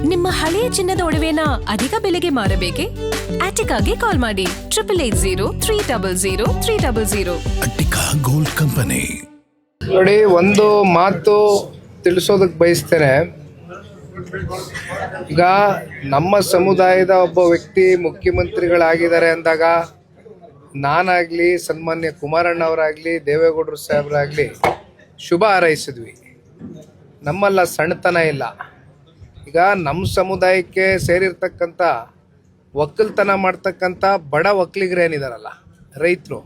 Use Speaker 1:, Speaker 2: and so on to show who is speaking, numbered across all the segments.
Speaker 1: ನಿಮ್ಮ ಹಳೆಯ ಚಿನ್ನದ ಒಡವೆನ ಅಧಿಕ ಬೆಲೆಗೆ ಮಾರಬೇಕೆ? ಆಟಿಕಾಗೆ ಕಾಲ್ ಮಾಡಿ 8880
Speaker 2: ಅಟ್ಟಿಕಾ ಗೋಲ್ಡ್ ಕಂಪನಿ.
Speaker 3: ನೋಡಿ, ಒಂದು ಮಾತು ತಿಳಿಸೋದಕ್ಕೆ ಬಯಸ್ತೇನೆ. ಈಗ ನಮ್ಮ ಸಮುದಾಯದ ಒಬ್ಬ ವ್ಯಕ್ತಿ ಮುಖ್ಯಮಂತ್ರಿಗಳಾಗಿದ್ದಾರೆ ಅಂದಾಗ ನಾನಾಗಲಿ, ಸನ್ಮಾನ್ಯ ಕುಮಾರಣ್ಣ ಅವರಾಗಲಿ, ದೇವೇಗೌಡರು ಸಾಹೇಬರಾಗಲಿ ಶುಭ ಹಾರೈಸಿದ್ವಿ. ನಮ್ಮಲ್ಲ ಸಣ್ಣತನ ಇಲ್ಲ. ಈಗ ನಮ್ಮ ಸಮುದಾಯಕ್ಕೆ ಸೇರಿರ್ತಕ್ಕಂಥ ಒಕ್ಕಲ್ತನ ಮಾಡ್ತಕ್ಕಂಥ ಬಡ ಒಕ್ಕಲಿಗರೇನಿದಾರಲ್ಲ, ರೈತರು,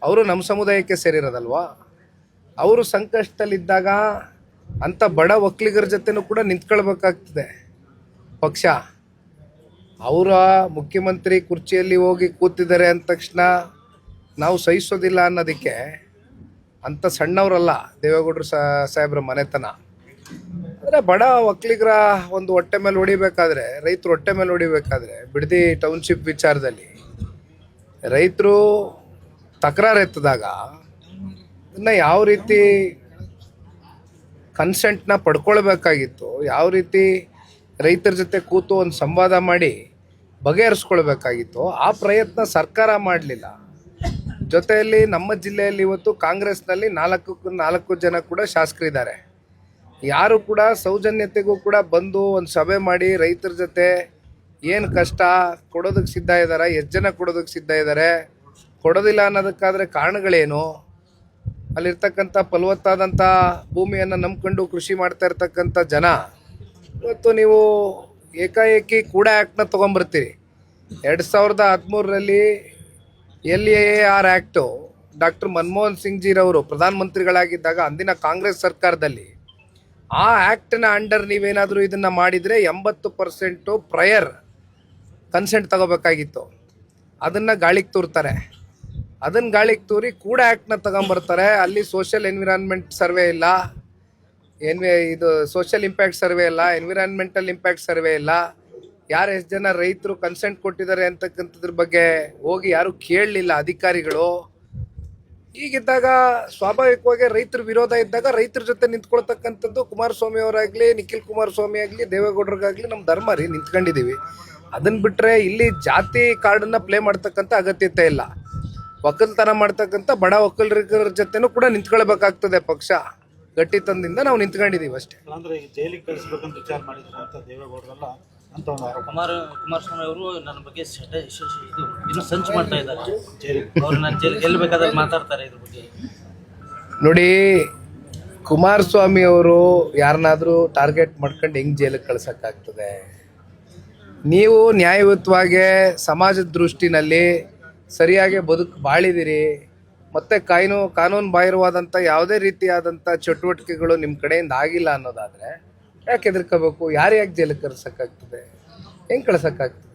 Speaker 3: ಅವರು ನಮ್ಮ ಸಮುದಾಯಕ್ಕೆ ಸೇರಿರೋದಲ್ವಾ? ಅವರು ಸಂಕಷ್ಟದಲ್ಲಿದ್ದಾಗ ಅಂಥ ಬಡ ಒಕ್ಕಲಿಗರ ಜೊತೆನೂ ಕೂಡ ನಿಂತ್ಕೊಳ್ಬೇಕಾಗ್ತದೆ ಪಕ್ಷ. ಅವರ ಮುಖ್ಯಮಂತ್ರಿ ಕುರ್ಚಿಯಲ್ಲಿ ಹೋಗಿ ಕೂತಿದ್ದಾರೆ ಅಂದ ತಕ್ಷಣ ನಾವು ಸಹಿಸೋದಿಲ್ಲ ಅನ್ನೋದಕ್ಕೆ ಅಂಥ ಸಣ್ಣವರಲ್ಲ ದೇವೇಗೌಡರು ಸಾಹೇಬ್ರ ಮನೆತನ. ಅಂದರೆ ಬಡ ಒಕ್ಕಲಿಗರ ಒಂದು ಹೊಟ್ಟೆ ಮೇಲೆ ಹೊಡಿಬೇಕಾದ್ರೆ, ರೈತರು ಹೊಟ್ಟೆ ಮೇಲೆ ಹೊಡಿಬೇಕಾದ್ರೆ, ಬಿಡದಿ ಟೌನ್ಶಿಪ್ ವಿಚಾರದಲ್ಲಿ ರೈತರು ತಕರಾರು ಎತ್ತಿದಾಗ ಅದನ್ನು ಯಾವ ರೀತಿ ಕನ್ಸೆಂಟ್ನ ಪಡ್ಕೊಳ್ಬೇಕಾಗಿತ್ತು, ಯಾವ ರೀತಿ ರೈತರ ಜೊತೆ ಕೂತು ಒಂದು ಸಂವಾದ ಮಾಡಿ ಬಗೆಹರಿಸ್ಕೊಳ್ಬೇಕಾಗಿತ್ತು, ಆ ಪ್ರಯತ್ನ ಸರ್ಕಾರ ಮಾಡಲಿಲ್ಲ. ಜೊತೆಯಲ್ಲಿ ನಮ್ಮ ಜಿಲ್ಲೆಯಲ್ಲಿ ಇವತ್ತು ಕಾಂಗ್ರೆಸ್ನಲ್ಲಿ ನಾಲ್ಕು ಜನ ಕೂಡ ಶಾಸಕರಿದ್ದಾರೆ. ಯಾರು ಕೂಡ ಸೌಜನ್ಯತೆಗೂ ಕೂಡ ಬಂದು ಒಂದು ಸಭೆ ಮಾಡಿ ರೈತರ ಜೊತೆ ಏನು ಕಷ್ಟ ಕೊಡೋದಕ್ಕೆ ಸಿದ್ಧ ಇದ್ದಾರೆ, ಎಷ್ಟು ಜನ ಕೊಡೋದಕ್ಕೆ ಸಿದ್ಧ ಇದ್ದಾರೆ, ಕೊಡೋದಿಲ್ಲ ಅನ್ನೋದಕ್ಕಾದರೆ ಕಾರಣಗಳೇನು, ಅಲ್ಲಿರ್ತಕ್ಕಂಥ ಫಲವತ್ತಾದಂಥ ಭೂಮಿಯನ್ನು ನಂಬ್ಕೊಂಡು ಕೃಷಿ ಮಾಡ್ತಾ ಇರ್ತಕ್ಕಂಥ ಜನ ಇವತ್ತು ನೀವು ಏಕಾಏಕಿ ಕೂಡ ಆ್ಯಕ್ಟ್ನ ತೊಗೊಂಬರ್ತೀರಿ. 2013ರಲ್ಲಿ LAR act doctor Manmohan Singh ಜಿರವರು ಪ್ರಧಾನಮಂತ್ರಿಗಳಾಗಿದ್ದಾಗ ಅಂದಿನ ಕಾಂಗ್ರೆಸ್ ಸರ್ಕಾರದಲ್ಲಿ ಆ ಆ್ಯಕ್ಟ್ನ ಅಂಡರ್ ನೀವೇನಾದರೂ ಇದನ್ನು ಮಾಡಿದರೆ 80% ಪ್ರಯರ್ ಕನ್ಸೆಂಟ್ ತಗೋಬೇಕಾಗಿತ್ತು. ಅದನ್ನು ಗಾಳಿಗೆ ತೂರ್ತಾರೆ. ಅದನ್ನು ಗಾಳಿಗೆ ತೂರಿ ಕೂಡ ಆ್ಯಕ್ಟ್ನ ತಗೊಂಬರ್ತಾರೆ. ಅಲ್ಲಿ ಸೋಷಿಯಲ್ ಎನ್ವಿರಾನ್ಮೆಂಟ್ ಸರ್ವೆ ಇಲ್ಲ, ಇದು ಸೋಷಿಯಲ್ ಇಂಪ್ಯಾಕ್ಟ್ ಸರ್ವೆ ಇಲ್ಲ, ಎನ್ವಿರಾನ್ಮೆಂಟಲ್ ಇಂಪ್ಯಾಕ್ಟ್ ಸರ್ವೆ ಇಲ್ಲ, ಯಾರು ಎಷ್ಟು ಜನ ರೈತರು ಕನ್ಸೆಂಟ್ ಕೊಟ್ಟಿದ್ದಾರೆ ಅಂತಕ್ಕಂಥದ್ರ ಬಗ್ಗೆ ಹೋಗಿ ಯಾರು ಕೇಳಲಿಲ್ಲ ಅಧಿಕಾರಿಗಳು. ಹೀಗಿದ್ದಾಗ ಸ್ವಾಭಾವಿಕವಾಗಿ ರೈತರ ವಿರೋಧ ಇದ್ದಾಗ ರೈತರ ಜೊತೆ ನಿಂತ್ಕೊಳ್ತಕ್ಕಂಥದ್ದು ಕುಮಾರಸ್ವಾಮಿ ಅವರಾಗಲಿ, ನಿಖಿಲ್ ಕುಮಾರಸ್ವಾಮಿ ಆಗಲಿ, ದೇವೇಗೌಡರಿಗಾಗಲಿ ನಮ್ಮ ಧರ್ಮ ರೀ, ನಿಂತ್ಕೊಂಡಿದ್ದೀವಿ. ಅದನ್ನು ಬಿಟ್ಟರೆ ಇಲ್ಲಿ ಜಾತಿ ಕಾರ್ಡನ್ನು ಪ್ಲೇ ಮಾಡ್ತಕ್ಕಂಥ ಅಗತ್ಯತೆ ಇಲ್ಲ. ಒಕ್ಕಲ್ತನ ಮಾಡ್ತಕ್ಕಂಥ ಬಡ ಒಕ್ಕಲಿಗರ ಜೊತೆನೂ ಕೂಡ ನಿಂತ್ಕೊಳ್ಬೇಕಾಗ್ತದೆ ಪಕ್ಷ. ಗಟ್ಟಿತನದಿಂದ ನಾವು ನಿಂತ್ಕೊಂಡಿದ್ದೀವಿ ಅಷ್ಟೇ.
Speaker 4: ಅಂದ್ರೆ ಜೈಲಿಗೆ ಕಳಿಸ್ಬೇಕಂತ ವಿಚಾರ ಮಾಡಿದ್ರು ಅಂತ ದೇವೇಗೌಡರಲ್ಲ ಅಂತ ಒಂದು ಆರೋಪ.
Speaker 5: ಕುಮಾರಸ್ವಾಮಿ ಅವರು ನನ್ನ ಬಗ್ಗೆ ಇದು ಸಂಚು ಮಾಡ್ತಾ ಇದ್ದಾರೆ. ಅವ್ರು ನಾನು ಜೈಲಿಗೆ ಗೆಲ್ಲಬೇಕಾದ್ರೆ ಮಾತಾಡ್ತಾರೆ ಇದ್ರ ಬಗ್ಗೆ.
Speaker 3: ನೋಡಿ, ಕುಮಾರಸ್ವಾಮಿ ಅವರು ಯಾರನ್ನಾದರೂ ಟಾರ್ಗೆಟ್ ಮಾಡ್ಕೊಂಡು ಹೆಂಗೆ ಜೈಲಿಗೆ ಕಳ್ಸೋಕ್ಕಾಗ್ತದೆ? ನೀವು ನ್ಯಾಯಯುತವಾಗಿ ಸಮಾಜದ ದೃಷ್ಟಿನಲ್ಲಿ ಸರಿಯಾಗಿ ಬಾಳಿದಿರಿ, ಮತ್ತು ಕಾನೂನು ಬಾಹಿರವಾದಂಥ ಯಾವುದೇ ರೀತಿಯಾದಂಥ ಚಟುವಟಿಕೆಗಳು ನಿಮ್ಮ ಕಡೆಯಿಂದ ಆಗಿಲ್ಲ ಅನ್ನೋದಾದರೆ ಯಾಕೆ ಹೆದರ್ಕೋಬೇಕು? ಯಾಕೆ ಜೈಲಿಗೆ ಕಳ್ಸೋಕ್ಕಾಗ್ತದೆ? ಹೆಂಗೆ ಕಳ್ಸೋಕ್ಕಾಗ್ತದೆ?